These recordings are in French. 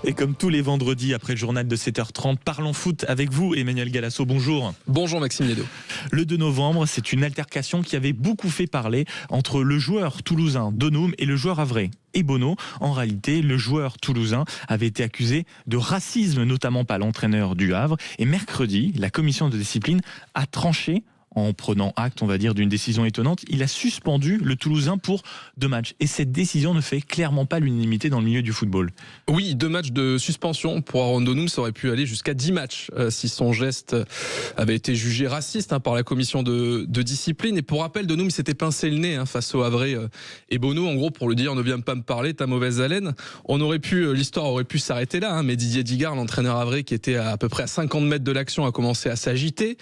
Et comme tous les vendredis après le journal de 7h30, parlons foot avec vous, Emmanuel Galasso. Bonjour. Bonjour Maxime Lédo. Le 2 novembre, c'est une altercation qui avait beaucoup fait parler entre le joueur toulousain Donoum et le joueur havrais Ebono. En réalité, le joueur toulousain avait été accusé de racisme, notamment par l'entraîneur du Havre. Et mercredi, la commission de discipline a tranché en prenant acte, on va dire, d'une décision étonnante. Il a suspendu le Toulousain pour 2 matchs. Et cette décision ne fait clairement pas l'unanimité dans le milieu du football. Oui, 2 matchs de suspension pour Aaron Donoum. Ça aurait pu aller jusqu'à 10 matchs si son geste avait été jugé raciste par la commission de discipline. Et pour rappel, Donoum s'était pincé le nez face au Havrais et Bono. En gros, pour le dire, ne viens pas me parler, t'as mauvaise haleine. L'histoire aurait pu s'arrêter là. Mais Didier Digard, l'entraîneur havrais, qui était à peu près à 50 mètres de l'action, a commencé à s'agiter.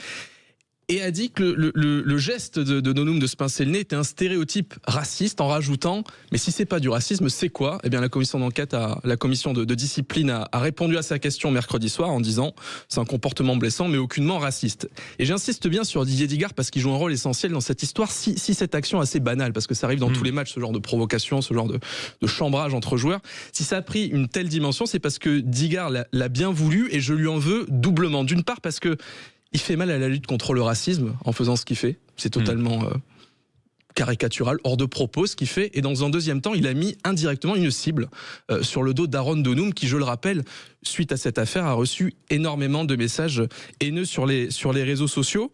Et a dit que le geste de Donoum de se pincer le nez était un stéréotype raciste, en rajoutant « mais si c'est pas du racisme, c'est quoi ?» Eh bien la commission d'enquête, la commission de discipline a répondu à sa question mercredi soir en disant « c'est un comportement blessant mais aucunement raciste ». Et j'insiste bien sur Didier Digard parce qu'il joue un rôle essentiel dans cette histoire, si cette action assez banale, parce que ça arrive dans tous les matchs, ce genre de provocation, ce genre de chambrage entre joueurs, si ça a pris une telle dimension, c'est parce que Digard l'a bien voulu et je lui en veux doublement. D'une part parce que il fait mal à la lutte contre le racisme en faisant ce qu'il fait. C'est totalement caricatural, hors de propos ce qu'il fait. Et dans un deuxième temps, il a mis indirectement une cible sur le dos d'Aaron Donoum qui, je le rappelle, suite à cette affaire, a reçu énormément de messages haineux sur les réseaux sociaux.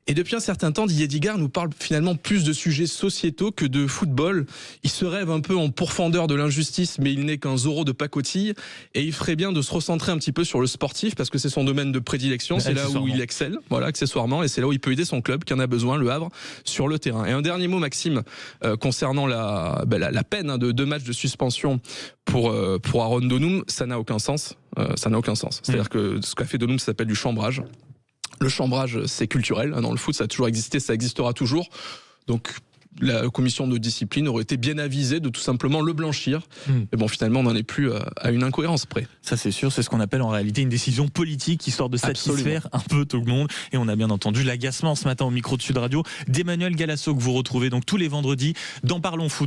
Et depuis un certain temps, Didier Digard nous parle finalement plus de sujets sociétaux que de football. Il se rêve un peu en pourfendeur de l'injustice, mais il n'est qu'un Zorro de pacotille. Et il ferait bien de se recentrer un petit peu sur le sportif, parce que c'est son domaine de prédilection. C'est là où il excelle, voilà, accessoirement. Et c'est là où il peut aider son club, qui en a besoin, le Havre, sur le terrain. Et un dernier mot, Maxime, concernant la peine de 2 matchs de suspension pour Aaron Donoum, ça n'a aucun sens. Ça n'a aucun sens. C'est-à-dire que ce qu'a fait Donoum, ça s'appelle du chambrage. Le chambrage, c'est culturel. Dans le foot, ça a toujours existé, ça existera toujours. Donc, la commission de discipline aurait été bien avisée de tout simplement le blanchir. Mais bon, finalement, on n'en est plus à une incohérence près. Ça, c'est sûr. C'est ce qu'on appelle en réalité une décision politique, histoire de satisfaire un peu tout le monde. Et on a bien entendu l'agacement ce matin au micro de Sud Radio d'Emmanuel Galasso, que vous retrouvez donc tous les vendredis dans Parlons Foot.